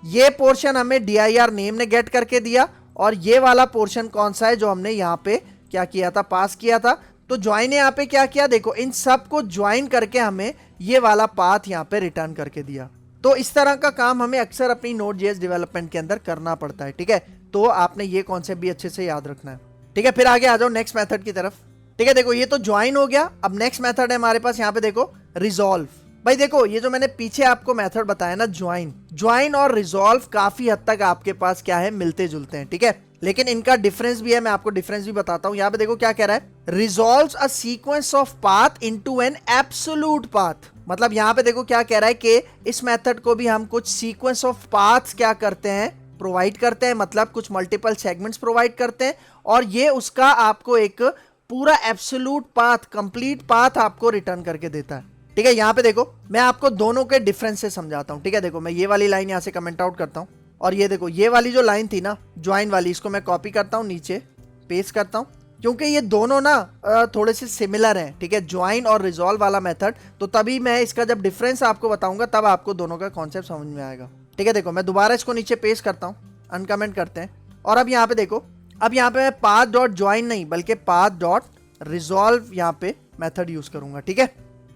ये पोर्शन हमें dir नेम ने गेट करके दिया, और ये वाला पोर्शन कौन सा है जो हमने यहाँ पे क्या किया था, पास किया था। तो ज्वाइन ने यहाँ पे क्या किया, देखो इन सब को ज्वाइन करके हमें ये वाला पाथ यहाँ पे रिटर्न करके दिया। तो इस तरह का काम हमें अक्सर अपनी Node.js डेवलपमेंट के अंदर करना पड़ता है, ठीक है। तो आपने ये कॉन्सेप्ट भी अच्छे से याद रखना है, ठीक है। फिर आगे आ जाओ नेक्स्ट मेथड की तरफ, ठीक है। देखो ये तो ज्वाइन हो गया, अब नेक्स्ट मेथड है हमारे पास यहाँ पे देखो रिजॉल्व। भाई देखो ये जो मैंने पीछे आपको मेथड बताया ना, ज्वाइन और रिजॉल्व काफी हद तक आपके पास क्या है, मिलते जुलते हैं, ठीक है। लेकिन इनका डिफरेंस भी है, मैं आपको डिफरेंस भी बताता हूं। यहाँ पे देखो क्या कह रहा है, resolves a sequence of path into an absolute path. मतलब यहाँ पे देखो क्या कह रहा है कि इस मेथड को भी हम कुछ सीक्वेंस ऑफ पाथ्स क्या करते हैं, प्रोवाइड करते हैं, मतलब कुछ मल्टीपल सेगमेंट्स प्रोवाइड करते हैं, और ये उसका आपको एक पूरा एब्सोल्यूट पाथ, कंप्लीट पाथ आपको रिटर्न करके देता है, ठीक है। यहाँ पे देखो मैं आपको दोनों के डिफरेंस से समझाता हूँ, ठीक है। देखो मैं ये वाली लाइन यहाँ से कमेंट आउट करता हूँ, और ये देखो ये वाली जो लाइन थी ना ज्वाइन वाली, इसको मैं कॉपी करता हूँ, नीचे पेस्ट करता हूँ, क्योंकि ये दोनों ना थोड़े से सिमिलर हैं, ठीक है, ज्वाइन और रिजॉल्व वाला मेथड। तो तभी मैं इसका जब डिफरेंस आपको बताऊंगा तब आपको दोनों का कॉन्सेप्ट समझ में आएगा, ठीक है। देखो मैं दोबारा इसको नीचे पेस्ट करता हूँ, अनकमेंट करते हैं, और अब यहाँ पे देखो, अब यहाँ पे मैं path.join नहीं बल्कि path.resolve यहाँ पे मेथड यूज करूंगा, ठीक है।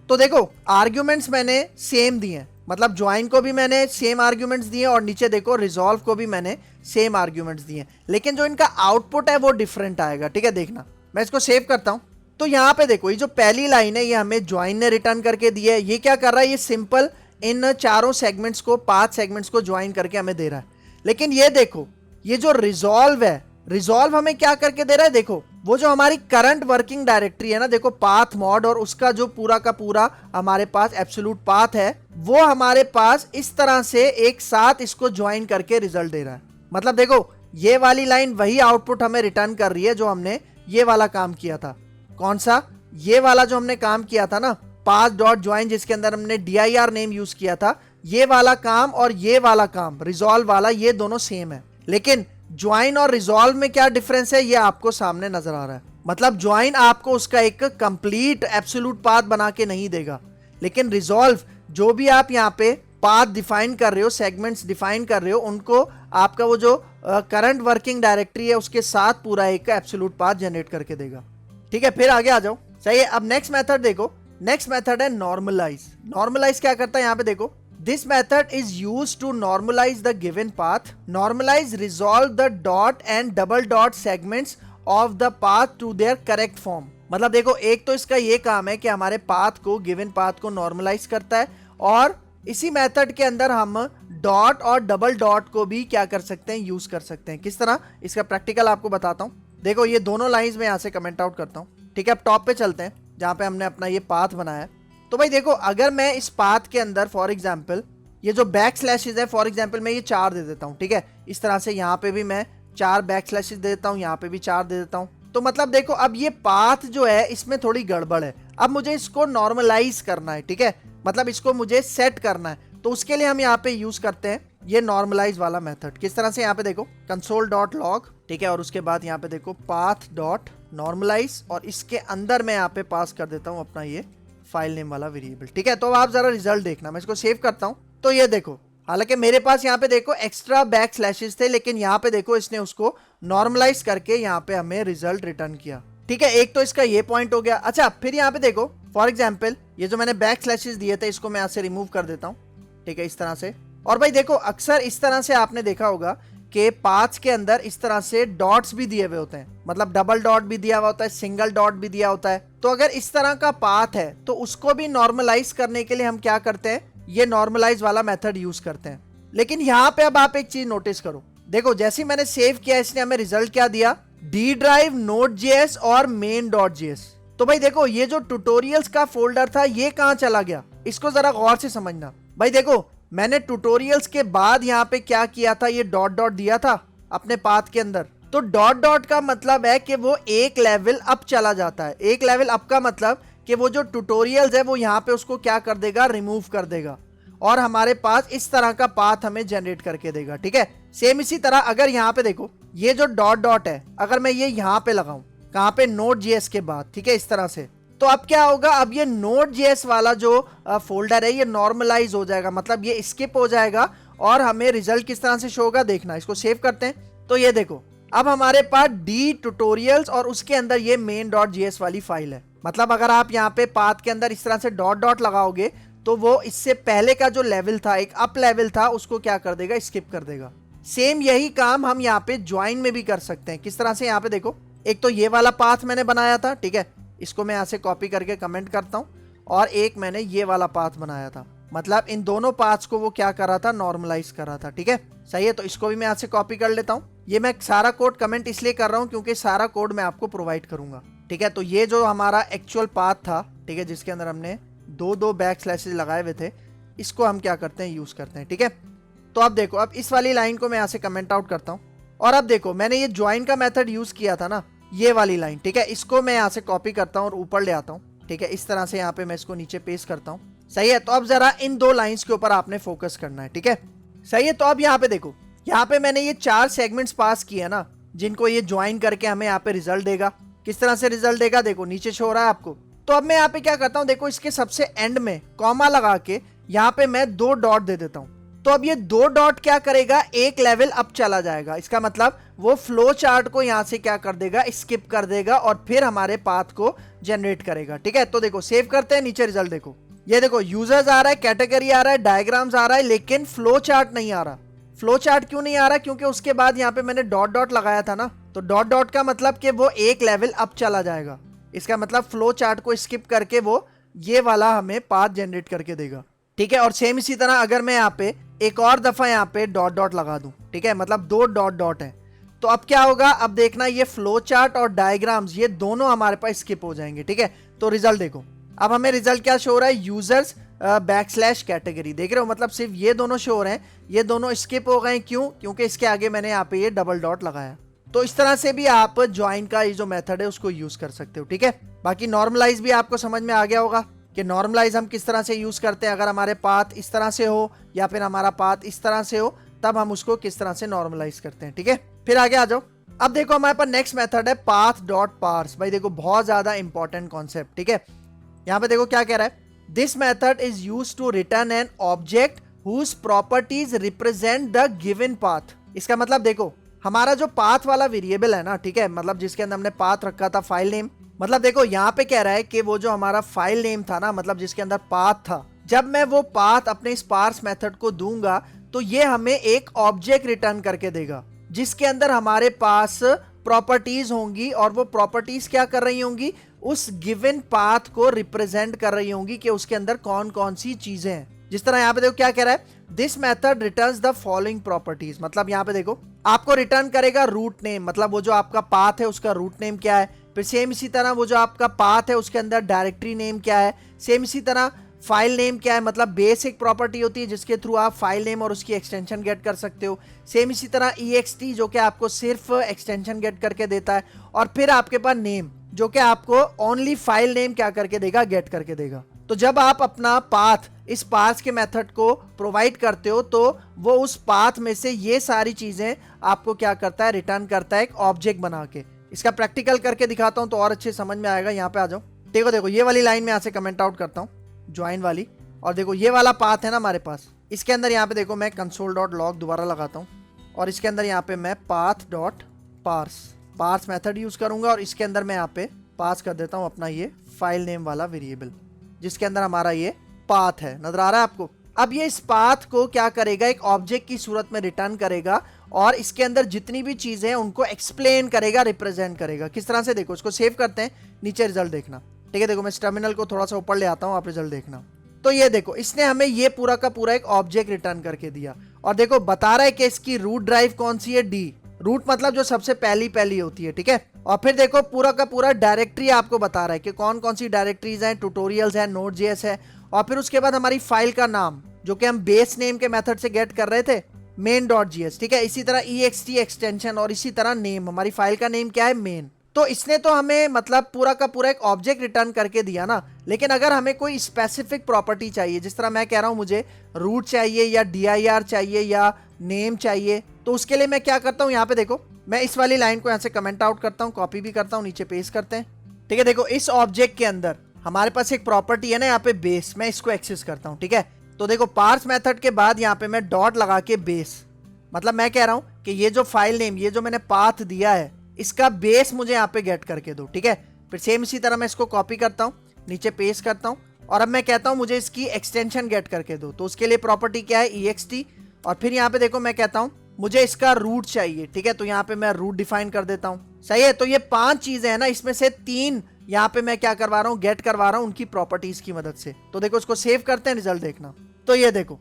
तो देखो आर्ग्यूमेंट्स मैंने सेम दिए हैं, मतलब ज्वाइन को भी मैंने सेम आर्ग्यूमेंट्स दिए, और नीचे देखो रिजॉल्व को भी मैंने सेम आर्ग्यूमेंट्स दिए, लेकिन जो इनका आउटपुट है वो डिफरेंट आएगा, ठीक है। देखना मैं इसको सेव करता हूं, तो यहाँ पे देखो ये जो पहली लाइन है ये हमें ज्वाइन ने रिटर्न करके दी है। ये क्या कर रहा है, ये सिंपल इन चारों सेगमेंट्स को, पाथ सेगमेंट्स को ज्वाइन करके हमें दे रहा है। लेकिन ये देखो ये जो रिजॉल्व है, रिजॉल्व हमें क्या करके दे रहा है, देखो वो जो हमारी करंट वर्किंग डायरेक्टरी है ना, देखो पाथ मॉड, और उसका जो पूरा का पूरा हमारे पास एब्सोल्यूट पाथ है, वो हमारे पास इस तरह से एक साथ इसको ज्वाइन करके रिजल्ट दे रहा है। मतलब देखो ये वाली लाइन वही आउटपुट हमें रिटर्न कर रही है जो हमने ये वाला काम किया था। कौन सा, ये वाला जो हमने काम किया था ना, path.join, जिसके अंदर हमने dir नेम यूज किया था, ये वाला काम और ये वाला काम रिजॉल्व वाला, ये दोनों सेम है। लेकिन ज्वाइन और रिजॉल्व में क्या डिफरेंस है ये आपको सामने नजर आ रहा है। मतलब ज्वाइन आपको उसका एक कंप्लीट एब्सोल्यूट पाथ बना के नहीं देगा, लेकिन रिजॉल्व जो भी आप यहाँ पे पाथ डिफाइन कर रहे हो, सेगमेंट्स डिफाइन कर रहे हो, उनको आपका वो जो करंट वर्किंग डायरेक्टरी है उसके साथ पूरा एक एब्सोल्यूट पाथ जनरेट करके देगा। ठीक है, फिर आगे आ जाओ। सही है, अब नेक्स्ट मेथड देखो। नेक्स्ट मेथड है नॉर्मलाइज। नॉर्मलाइज क्या करता है यहाँ पे देखो, this method is used to normalize the given path. Normalize resolve the dot and double dot segments of the path to their correct form. मतलब देखो, एक तो इसका ये काम है कि हमारे पाथ को, गिवन पाथ को नॉर्मलाइज करता है, और इसी मेथड के अंदर हम डॉट और डबल डॉट को भी क्या कर सकते हैं, यूज कर सकते हैं। किस तरह, इसका प्रैक्टिकल आपको बताता हूं। देखो ये दोनों लाइंस में यहां से कमेंट आउट करता हूं। ठीक है, अब टॉप पे चलते हैं जहां पे हमने अपना ये पाथ बनाया। तो भाई देखो, अगर मैं इस पाथ के अंदर फॉर एग्जाम्पल ये जो बैक स्लैशेज है, फॉर एग्जाम्पल मैं ये 4 दे देता हूँ। ठीक है, इस तरह से यहाँ पे भी मैं 4 बैक स्लैशेज दे देता हूँ, यहाँ पे भी 4 दे देता हूँ। तो मतलब देखो, अब ये पाथ जो है इसमें थोड़ी गड़बड़ है। अब मुझे इसको नॉर्मलाइज करना है। ठीक है, मतलब इसको मुझे सेट करना है, तो उसके लिए हम यहाँ पे यूज करते हैं ये नॉर्मलाइज वाला मेथड। किस तरह से, यहाँ पे देखो कंसोल डॉट लॉग। ठीक है, और उसके बाद यहाँ पे देखो पाथ डॉट नॉर्मलाइज, और इसके अंदर मैं यहाँ पे पास कर देता हूँ अपना ये फाइल नेम वाला वेरिएबल। ठीक है, तो अब आप जरा रिजल्ट देखना। मैं इसको सेव करता हूँ, तो ये देखो, हालांकि मेरे पास यहाँ पे देखो एक्स्ट्रा बैक स्लैशेस थे, लेकिन यहाँ पे देखो इसने उसको नॉर्मलाइज करके यहाँ पे हमें रिजल्ट रिटर्न किया। ठीक है, एक तो इसका ये पॉइंट हो गया। अच्छा, फिर यहाँ पे देखो फॉर एग्जाम्पल ये जो मैंने बैक स्लैशेस दिए थे, इसको मैं यहाँ से रिमूव कर देता हूँ। ठीक है, इस तरह से। और भाई देखो, अक्सर इस तरह से आपने देखा होगा कि पाथ्स के अंदर इस तरह से डॉट्स भी दिए हुए होते हैं, मतलब डबल डॉट भी दिया हुआ होता है, सिंगल डॉट भी दिया होता है। तो अगर इस तरह का पाथ है तो उसको भी नॉर्मलाइज करने के लिए हम क्या करते हैं, ये नॉर्मलाइज वाला मेथड यूज करते हैं। लेकिन यहाँ पे अब आप एक चीज नोटिस करो। देखो, जैसे मैंने सेव किया, इसने हमें रिजल्ट क्या दिया, डी ड्राइव नोट जेएस और मेन डॉट जेएस। तो भाई देखो, ये जो ट्यूटोरियल्स का फोल्डर था ये कहाँ चला गया, इसको जरा गौर से समझना। भाई देखो, मैंने ट्यूटोरियल्स के बाद यहाँ पे क्या किया था, ये डॉट डॉट दिया था अपने पाथ के अंदर। तो डॉट डॉट का मतलब है कि वो एक लेवल अप चला जाता है। एक लेवल अप का मतलब कि वो जो ट्यूटोरियल्स है वो यहाँ पे उसको क्या कर देगा, रिमूव कर देगा, और हमारे पास इस तरह का पाथ हमें जनरेट करके देगा। ठीक है, सेम इसी तरह अगर यहाँ पे देखो ये जो डॉट डॉट है, अगर मैं ये यहाँ पे लगाऊं, कहाँ पे, नोट जेएस के बाद। ठीक है, इस तरह से, तो अब क्या होगा, अब ये नोट जेएस वाला जो फोल्डर है ये नॉर्मलाइज हो जाएगा, मतलब ये स्किप हो जाएगा, और हमें रिजल्ट किस तरह से शो होगा देखना। इसको सेव करते हैं, तो ये देखो अब हमारे पास डी ट्यूटोरियल्स और उसके अंदर ये मेन डॉट जेएस वाली फाइल है। मतलब अगर आप यहाँ पे पाथ के अंदर इस तरह से डॉट डॉट लगाओगे तो वो इससे पहले का जो लेवल था, एक अप लेवल था, उसको क्या कर देगा, स्किप कर देगा। सेम यही काम हम यहाँ पे ज्वाइन में भी कर सकते हैं। किस तरह से, यहाँ पे देखो, एक तो ये वाला पाथ मैंने बनाया था। ठीक है, इसको मैं यहाँ से कॉपी करके कमेंट करता हूँ, और एक मैंने ये वाला पाथ बनाया था। मतलब इन दोनों पाथ्स को वो क्या कर रहा था, नॉर्मलाइज कर रहा था। ठीक है, सही है, तो इसको भी मैं यहाँ से कॉपी कर लेता हूँ। ये मैं सारा कोड कमेंट इसलिए कर रहा हूँ क्योंकि सारा कोड मैं आपको प्रोवाइड करूंगा। ठीक है, तो ये जो हमारा एक्चुअल पाथ था, ठीक है, जिसके अंदर हमने दो बैक स्लैशेस लगाए हुए थे, इसको हम क्या करते हैं, यूज करते हैं। ठीक है, तो अब देखो, अब इस वाली लाइन को मैं यहाँ से कमेंट आउट करता हूँ, और अब देखो मैंने ये ज्वाइन का मेथड यूज किया था ना, ये वाली लाइन। ठीक है, इसको मैं यहाँ से कॉपी करता हूँ और ऊपर ले आता हूँ। ठीक है, इस तरह से यहाँ पे मैं इसको नीचे पेस्ट करता हूँ। सही है, तो अब जरा इन दो लाइंस के ऊपर आपने फोकस करना है। ठीक है, सही है, तो अब यहाँ पे देखो, यहाँ पे मैंने ये 4 सेगमेंट्स पास किए ना, जिनको ये ज्वाइन करके हमें यहाँ पे रिजल्ट देगा। किस तरह से रिजल्ट देगा, देखो नीचे शो हो रहा है आपको। तो अब मैं यहाँ पे क्या करता हूँ, देखो इसके सबसे एंड में कॉमा लगा के यहाँ पे मैं 2 डॉट दे देता हूँ। तो अब ये 2 डॉट क्या करेगा, एक लेवल अप चला जाएगा। इसका मतलब वो फ्लो चार्ट को यहाँ से क्या कर देगा, स्किप कर देगा, और फिर हमारे पाथ को जनरेट करेगा। ठीक है, तो देखो सेव करते हैं, नीचे रिजल्ट देखो, ये देखो यूजर्स आ रहा है, कैटेगरी आ रहा है, डायग्राम्स आ रहा है, लेकिन फ्लो चार्ट नहीं आ रहा। फ्लो चार्ट क्यों नहीं आ रहा, क्योंकि उसके बाद यहाँ पे मैंने डॉट डॉट लगाया था ना। तो डॉट डॉट का मतलब कि वो एक लेवल अप चला जाएगा। इसका मतलब फ्लो चार्ट को स्किप करके वो ये वाला हमें पाथ जनरेट करके देगा। ठीक है, और सेम इसी तरह अगर मैं यहाँ पे एक और दफा यहाँ पे डॉट डॉट लगा दूं, ठीक है, मतलब 2 डॉट डॉट है, तो अब क्या होगा, अब देखना ये फ्लो चार्ट और डायग्राम्स ये दोनों हमारे पास स्किप हो जाएंगे। ठीक है, तो रिजल्ट देखो, अब हमें रिजल्ट क्या शो हो रहा है, यूजर्स बैकस्लैश कैटेगरी, देख रहे हो, मतलब सिर्फ ये दोनों शो हो रहे हैं, ये दोनों स्किप हो गए। क्यों, क्योंकि इसके आगे मैंने यहाँ पे ये डबल डॉट लगाया। तो इस तरह से भी आप ज्वाइन का ये जो मेथड है उसको यूज कर सकते हो। ठीक है, बाकी नॉर्मलाइज भी आपको समझ में आ गया होगा कि नॉर्मलाइज हम किस तरह से यूज करते हैं। अगर हमारे पाथ इस तरह से हो या फिर हमारा पाथ इस तरह से हो, तब हम उसको किस तरह से नॉर्मलाइज करते हैं। ठीक है, फिर आगे आ जाओ। अब देखो हमारे पास नेक्स्ट मेथड है पाथ डॉट पार्स। भाई देखो बहुत ज्यादा इंपॉर्टेंट कॉन्सेप्ट, ठीक है। यहां पे देखो क्या कह रहा है, this method is used to return an object whose properties represent the given path. इसका मतलब देखो हमारा जो पाथ वाला वेरिएबल है ना, ठीक है, मतलब जिसके अंदर हमने पाथ रखा था फाइल नेम, मतलब देखो यहाँ पे कह रहा है कि वो जो हमारा फाइल नेम था ना, मतलब जिसके अंदर पाथ था, जब मैं वो पाथ अपने इस पार्स मेथड को दूंगा तो ये हमें एक ऑब्जेक्ट रिटर्न करके देगा जिसके अंदर हमारे पास प्रॉपर्टीज होंगी और वो प्रॉपर्टीज क्या कर रही होंगी, उस गिवन पाथ को रिप्रेजेंट कर रही होंगी कि उसके अंदर कौन कौन सी चीजें हैं। जिस तरह यहाँ पे देखो क्या कह रहा है, this method returns the following properties. मतलब यहाँ पे देखो आपको रिटर्न करेगा रूट नेम, मतलब वो जो आपका पाथ है उसका रूट नेम क्या है। फिर सेम इसी तरह वो जो आपका पाथ है उसके अंदर डायरेक्टरी नेम क्या है। सेम इसी तरह फाइल नेम क्या है, मतलब बेसिक प्रॉपर्टी होती है जिसके थ्रू आप फाइल नेम और उसकी एक्सटेंशन गेट कर सकते हो। सेम इसी तरह ext जो कि आपको सिर्फ एक्सटेंशन गेट करके देता है। और फिर आपके पास नेम जो कि आपको ओनली फाइल नेम क्या करके देगा, गेट करके देगा। तो जब आप अपना पाथ इस पार्स के मेथड को प्रोवाइड करते हो तो वो उस पाथ में से ये सारी चीजें आपको क्या करता है, रिटर्न करता है एक ऑब्जेक्ट बना के। इसका प्रैक्टिकल करके दिखाता हूं तो और अच्छे समझ में आएगा। यहाँ पे आ जाओ, देखो देखो ये वाली लाइन में यहाँ से कमेंट आउट करता हूँ, ज्वाइन वाली। और देखो ये वाला पाथ है ना हमारे पास, इसके अंदर यहाँ पे देखो मैं कंसोल डॉट लॉग दोबारा लगाता हूँ और इसके अंदर यहाँ पे मैं path dot parse method use करूंगा और इसके अंदर मैं यहाँ पे पास कर देता हूँ अपना ये फाइल नेम वाला वेरिएबल जिसके अंदर हमारा ये पाथ है। नजर आ रहा है आपको। अब ये इस पाथ को क्या करेगा, एक ऑब्जेक्ट की सूरत में रिटर्न करेगा और इसके अंदर जितनी भी चीजें हैं उनको एक्सप्लेन करेगा, रिप्रेजेंट करेगा। किस तरह से, देखो इसको सेव करते हैं, नीचे रिजल्ट देखना, ठीक है। देखो मैं इस टर्मिनल को थोड़ा सा ऊपर ले आता हूँ, आप रिजल्ट देखना। तो ये देखो इसने हमें ये पूरा का पूरा एक ऑब्जेक्ट रिटर्न करके दिया और देखो बता रहा है कि इसकी रूट ड्राइव कौन सी है, डी। रूट मतलब जो सबसे पहली होती है, ठीक है। और फिर देखो पूरा का पूरा डायरेक्टरी आपको बता रहा है कि कौन कौन सी डायरेक्टरीज हैं, ट्यूटोरियल्स हैं, Node.js है। और फिर उसके बाद हमारी फाइल का नाम जो कि हम बेस नेम के मेथड से गेट कर रहे थे, main.js, ठीक है। इसी तरह ext एक्सटेंशन और इसी तरह नेम, हमारी फाइल का नेम क्या है, मेन। तो इसने तो हमें मतलब पूरा का पूरा एक ऑब्जेक्ट रिटर्न करके दिया ना, लेकिन अगर हमें कोई स्पेसिफिक प्रॉपर्टी चाहिए, जिस तरह मैं कह रहा हूं मुझे रूट चाहिए या dir चाहिए या नेम चाहिए, तो उसके लिए मैं क्या करता हूं, यहाँ पे देखो मैं इस वाली लाइन को यहाँ से कमेंट आउट करता हूँ, कॉपी भी करता हूँ, नीचे पेस्ट करते हैं, ठीक है। देखो इस ऑब्जेक्ट के अंदर हमारे पास एक प्रॉपर्टी है ना यहाँ पे बेस, मैं इसको एक्सेस करता हूँ, ठीक है। तो देखो पार्स मेथड के बाद यहाँ पे मैं डॉट लगा के बेस, मतलब मैं कह रहा हूँ कि ये जो फाइल नेम, ये जो मैंने पाथ दिया है, इसका बेस मुझे यहाँ पे गेट करके दो, ठीक है। फिर सेम इसी तरह मैं इसको कॉपी करता हूँ, नीचे पेस्ट करता हूँ और अब मैं कहता हूँ मुझे इसकी एक्सटेंशन गेट करके दो। तो उसके लिए प्रॉपर्टी क्या है, ext। और फिर यहाँ पे देखो मैं कहता हूँ मुझे इसका रूट चाहिए, ठीक है। तो यहाँ पे मैं रूट डिफाइन कर देता हूँ, सही है। तो ये 5 चीजें हैं ना, इसमें से 3 यहाँ पे मैं क्या करवा रहा हूँ, गेट करवा रहा हूँ उनकी प्रॉपर्टीज की मदद से। तो देखो इसको सेव करते हैं, रिजल्ट देखना। तो ये देखो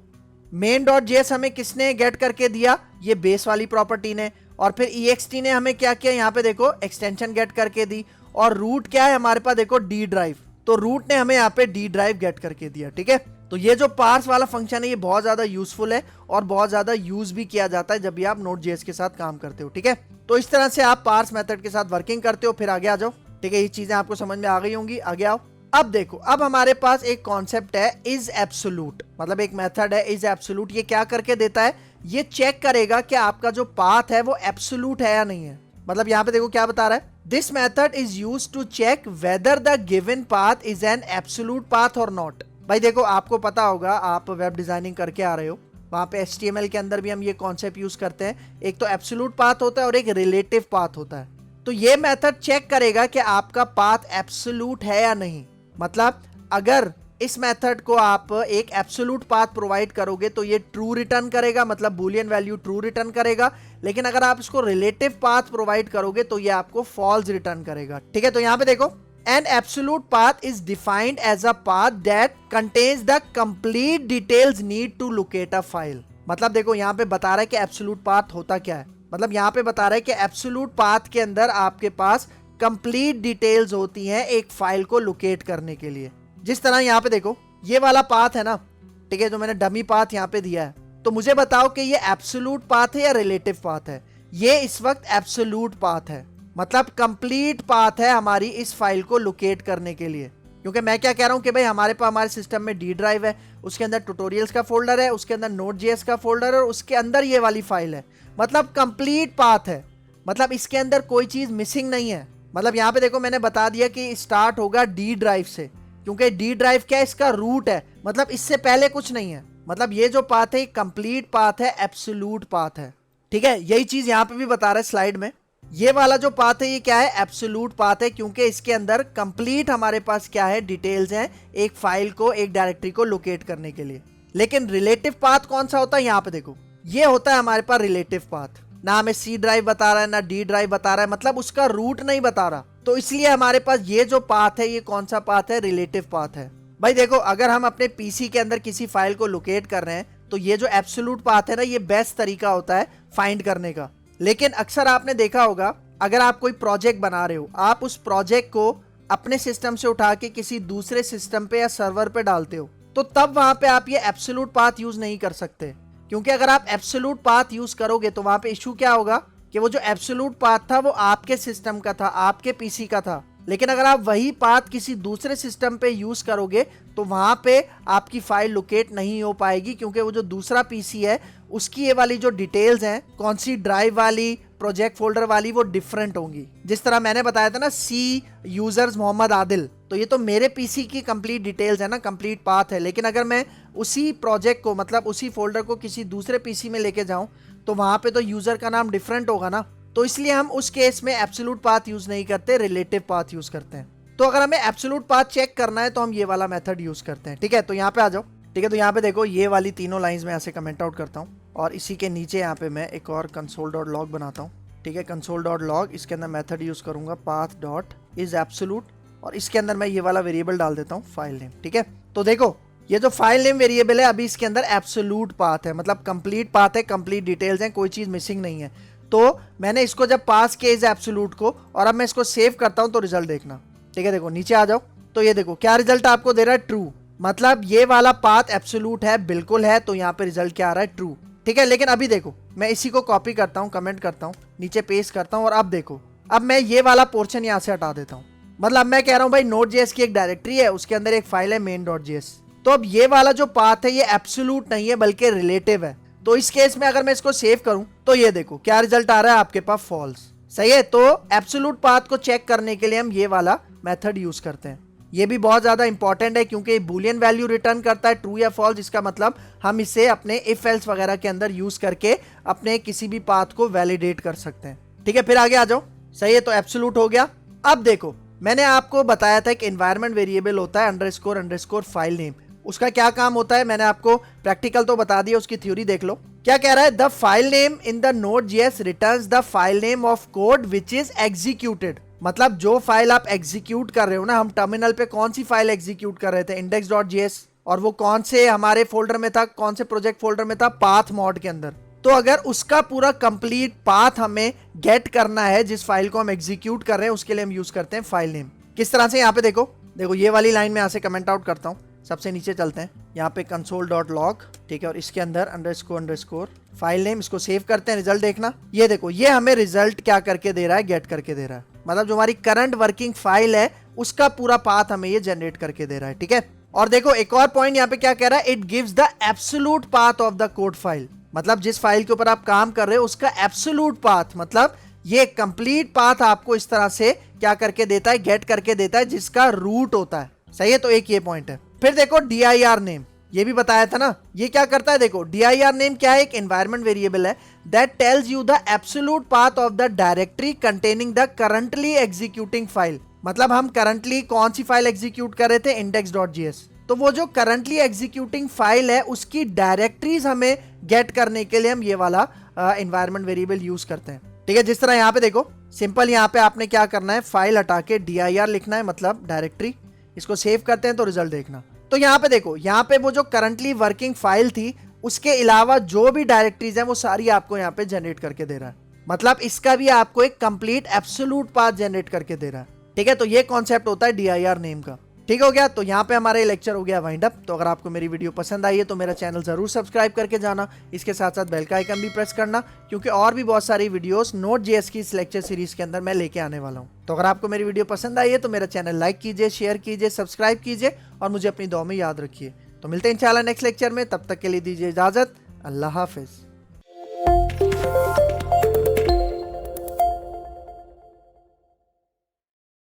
main.js हमें किसने गेट करके दिया, ये बेस वाली प्रॉपर्टी ने। और फिर ext ने हमें क्या किया, यहाँ पे देखो एक्सटेंशन गेट करके दी। और रूट क्या है हमारे पास, देखो डी ड्राइव, तो रूट ने हमें यहाँ पे डी ड्राइव गेट करके दिया, ठीक है। तो ये जो पार्स वाला फंक्शन है ये बहुत ज्यादा यूजफुल है और बहुत ज्यादा यूज भी किया जाता है जब भी आप Node.js के साथ काम करते हो, ठीक है। तो इस तरह से आप पार्स मेथड के साथ वर्किंग करते हो। फिर आगे आ जाओ, ठीक है। ये चीजें आपको समझ में आ गई होंगी, आगे आओ। अब देखो अब हमारे पास एक कॉन्सेप्ट है इज एब्सोल्यूट, मतलब एक मेथड है इज एब्सोल्यूट। ये क्या करके देता है, ये चेक करेगा कि आपका जो पाथ है वो एब्सोल्यूट है या नहीं है। मतलब यहाँ पे देखो क्या बता रहा है, this method is used to check whether the given path is an absolute path और नॉट। भाई देखो आपको पता होगा, आप वेब डिजाइनिंग करके आ रहे हो, वहां पे HTML के अंदर भी हम ये कॉन्सेप्ट यूज करते हैं। एक तो एब्सोल्यूट पाथ होता है और एक रिलेटिव पाथ होता है। तो ये मेथड चेक करेगा कि आपका पाथ एब्सोल्यूट है या नहीं। मतलब अगर इस मेथड को आप एक एब्सोल्यूट पाथ प्रोवाइड करोगे तो ये ट्रू रिटर्न करेगा, मतलब बूलियन वैल्यू ट्रू रिटर्न करेगा। लेकिन अगर आप इसको रिलेटिव पाथ प्रोवाइड करोगे तो ये आपको फॉल्स रिटर्न करेगा, ठीक है। तो यहाँ पे देखो an absolute path is defined as a path that contains the complete details need to locate a file। मतलब देखो यहाँ पे बता रहा है कि एब्सोल्यूट पाथ होता क्या है। मतलब यहाँ पे बता रहा है कि एब्सोल्यूट पाथ के अंदर आपके पास कंप्लीट डिटेल्स होती हैं एक फाइल को लोकेट करने के लिए। जिस तरह यहाँ पे देखो ये वाला पाथ है ना, ठीक है, जो मैंने डमी पाथ यहाँ पे दिया है। तो मुझे बताओ कि ये एब्सोल्यूट पाथ है या रिलेटिव पाथ है। ये इस वक्त एब्सोल्यूट पाथ है, मतलब कंप्लीट पाथ है हमारी इस फाइल को लोकेट करने के लिए। क्योंकि मैं क्या कह रहा हूं कि भाई हमारे पास हमारे सिस्टम में डी ड्राइव है, उसके अंदर ट्यूटोरियल्स का फोल्डर है, उसके अंदर Node.js का फोल्डर है और उसके अंदर ये वाली फाइल है, मतलब कंप्लीट पाथ है। मतलब इसके अंदर कोई चीज मिसिंग नहीं है। मतलब यहाँ पे देखो मैंने बता दिया कि स्टार्ट होगा डी ड्राइव से, क्योंकि डी ड्राइव क्या है, इसका रूट है, मतलब इससे पहले कुछ नहीं है। मतलब ये जो पाथ है कंप्लीट पाथ है, एब्सोल्यूट पाथ है। ठीक है, यही चीज यहाँ पे भी बता रहा है स्लाइड में। ये वाला जो पाथ है ये क्या है, एब्सोल्यूट पाथ है, क्योंकि इसके अंदर कंप्लीट हमारे पास क्या है, डिटेल्स हैं एक फाइल को, एक डायरेक्टरी को लोकेट करने के लिए। लेकिन रिलेटिव पाथ कौन सा होता है, यहाँ पे देखो ये होता है हमारे पास रिलेटिव पाथ। ना हमें सी ड्राइव बता रहा है ना डी ड्राइव बता रहा है, मतलब उसका रूट नहीं बता रहा। तो इसलिए हमारे पास ये जो पाथ है ये कौन सा पाथ है, रिलेटिव पाथ है। भाई देखो अगर हम अपने पीसी के अंदर किसी फाइल को लोकेट कर रहे हैं तो ये जो एब्सोल्यूट पाथ है ना, ये बेस्ट तरीका होता है फाइंड करने का। लेकिन अक्सर आपने देखा होगा अगर आप कोई प्रोजेक्ट बना रहे हो, आप उस प्रोजेक्ट को अपने सिस्टम से उठा के किसी दूसरे सिस्टम पे या सर्वर पे डालते हो, तो तब वहां पे आप ये एब्सोल्यूट पाथ यूज नहीं कर सकते। क्योंकि अगर आप एब्सोल्यूट पाथ यूज करोगे तो वहां पे इशू क्या होगा कि वो जो एब्सोल्यूट पाथ था वो आपके सिस्टम का था, आपके पीसी का था। लेकिन अगर आप वही पाथ किसी दूसरे सिस्टम पे यूज करोगे तो वहां पे आपकी फाइल लोकेट नहीं हो पाएगी, क्योंकि वो जो दूसरा पीसी है उसकी ये वाली जो डिटेल्स हैं, कौन सी ड्राइव वाली, प्रोजेक्ट फोल्डर वाली, वो डिफरेंट होंगी। जिस तरह मैंने बताया था ना, सी यूजर्स मोहम्मद आदिल, तो ये तो मेरे पीसी की कंप्लीट डिटेल्स है ना, कंप्लीट पाथ है। लेकिन अगर मैं उसी प्रोजेक्ट को, मतलब उसी फोल्डर को किसी दूसरे पीसी में लेके जाऊं तो वहां पे तो यूजर का नाम डिफरेंट होगा ना। तो इसलिए हम उस केस में एब्सोल्यूट पाथ यूज नहीं करते, रिलेटिव पाथ यूज करते हैं। तो अगर हमें एब्सोल्यूट पाथ चेक करना है तो हम ये वाला मेथड यूज करते हैं। ठीक है, तो यहाँ पे आ जाओ। ठीक है, तो यहाँ पे देखो ये वाली तीनों लाइंस में ऐसे कमेंट आउट करता हूँ और इसी के नीचे यहाँ पे मैं एक और console.log बनाता हूँ। ठीक है, console.log, इसके अंदर मेथड यूज करूंगा path डॉट इज एब्सोल्यूट, और इसके अंदर मैं ये वाला वेरिएबल डाल देता हूँ फाइल नेम। ठीक है, तो देखो ये जो फाइल नेम वेरिएबल है अभी इसके अंदर एब्सोल्यूट पाथ है, मतलब कंप्लीट पाथ है, कंप्लीट डिटेल्स हैं, कोई चीज मिसिंग नहीं है। तो मैंने इसको जब पास किया इज एब्सोल्यूट को और अब मैं इसको सेव करता हूं तो रिजल्ट देखना। ठीक है, देखो नीचे आ जाओ तो ये देखो क्या रिजल्ट आपको दे रहा है, ट्रू। मतलब ये वाला पाथ एब्सोल्यूट है, बिल्कुल है, तो यहाँ पे रिजल्ट क्या आ रहा है, ट्रू। ठीक है, लेकिन अभी देखो मैं इसी को कॉपी करता हूँ, कमेंट करता हूँ, नीचे पेस्ट करता हूँ, और अब देखो अब मैं ये वाला पोर्शन यहाँ से हटा देता हूँ। मतलब मैं कह रहा हूँ भाई Node.js की एक डायरेक्टरी है, उसके अंदर एक फाइल है main.js। तो अब ये वाला जो पाथ है ये एब्सोल्यूट नहीं है बल्कि रिलेटिव है। तो इस केस में अगर मैं इसको सेव करूं तो ये देखो क्या रिजल्ट आ रहा है आपके पास, फॉल्स। सही है, तो एब्सोल्यूट पाथ को चेक करने के लिए हम ये वाला मेथड यूज करते हैं। ये भी बहुत ज्यादा इंपॉर्टेंट है क्योंकि बूलियन वैल्यू रिटर्न करता है, ट्रू या फॉल्स। इसका मतलब हम इसे अपने इफ एल्स वगैरह के अंदर यूज करके अपने किसी भी पाथ को वैलिडेट कर सकते हैं। ठीक है, फिर आगे आ जाओ। सही है, तो एब्सोल्यूट हो गया। अब देखो मैंने आपको बताया था कि एनवायरनमेंट वेरिएबल होता है अंडरस्कोर फाइल नेम। उसका क्या काम होता है मैंने आपको प्रैक्टिकल तो बता दिया, उसकी थ्योरी देख लो। क्या कह रहा है, the file name in the Node.js returns the file name of code which is executed. मतलब जो फाइल आप एग्जीक्यूट कर रहे हो ना, हम टर्मिनल पे कौन सी फाइल एग्जीक्यूट कर रहे थे, index.js, और वो कौन से हमारे फोल्डर में था, कौन से प्रोजेक्ट फोल्डर में था, पाथ मॉड के अंदर। तो अगर उसका पूरा कंप्लीट पाथ हमें गेट करना है, जिस फाइल को हम एग्जीक्यूट कर रहे हैं, उसके लिए हम यूज करते हैं फाइल नेम। किस तरह से, यहाँ पे देखो देखो ये वाली लाइन में यहाँ से कमेंट आउट करता हूँ। सबसे नीचे चलते हैं, यहाँ पे console.log, ठीक है, और इसके अंदर अंडरस्कोर फाइल नेम, इसको सेव करते हैं। रिजल्ट देखना, ये देखो ये हमें रिजल्ट क्या करके दे रहा है, गेट करके दे रहा है। मतलब जो हमारी करंट वर्किंग फाइल है उसका पूरा पाथ हमें ये जनरेट करके दे रहा है। ठीक है, और देखो एक और पॉइंट यहाँ पे क्या कह रहा है, it gives the absolute path of the code file. मतलब जिस फाइल के ऊपर आप काम कर रहे हो उसका एब्सोल्यूट पाथ, मतलब ये कंप्लीट पाथ आपको इस तरह से क्या करके देता है, गेट करके देता है, जिसका रूट होता है। सही है, तो एक ये पॉइंट है। फिर देखो dir नेम, ये भी बताया था ना, ये क्या करता है, देखो dir नेम क्या है, एक एनवायरनमेंट वेरिएबल है that tells you the absolute path of the directory containing the currently executing file. मतलब हम करंटली कौन सी फाइल एग्जीक्यूट कर रहे थे, index.js, तो वो जो करंटली एग्जीक्यूटिंग फाइल है उसकी डायरेक्टरीज हमें गेट करने के लिए हम ये वाला एनवायरनमेंट वेरिएबल यूज करते हैं। ठीक है, जिस तरह यहाँ पे देखो सिंपल, यहाँ पे आपने क्या करना है, फाइल हटा के dir लिखना है, मतलब डायरेक्टरी। इसको सेव करते हैं तो रिजल्ट देखना। तो यहाँ पे देखो, यहाँ पे वो जो करंटली वर्किंग फाइल थी उसके अलावा जो भी डायरेक्टरीज हैं वो सारी आपको यहाँ पे जनरेट करके दे रहा है। मतलब इसका भी आपको एक कंप्लीट एब्सोल्यूट पाथ जनरेट करके दे रहा है। ठीक है, तो ये कॉन्सेप्ट होता है dir नेम का। ठीक हो गया, तो यहाँ पे हमारा लेक्चर हो गया वाइंड अप। तो अगर आपको मेरी वीडियो पसंद आई है तो मेरा चैनल जरूर सब्सक्राइब करके जाना, इसके साथ साथ बेल का आइकन भी प्रेस करना, क्योंकि और भी बहुत सारी वीडियोस Node.js की इस लेक्चर सीरीज के अंदर मैं लेके आने वाला हूँ। तो अगर आपको मेरी वीडियो पसंद आई है तो मेरा चैनल लाइक कीजिए, शेयर कीजिए, सब्सक्राइब कीजिए और मुझे अपनी दुआ में याद रखिए। तो मिलते हैं इंशाल्लाह नेक्स्ट लेक्चर में, तब तक के लिए दीजिए इजाजत। अल्लाह हाफिज।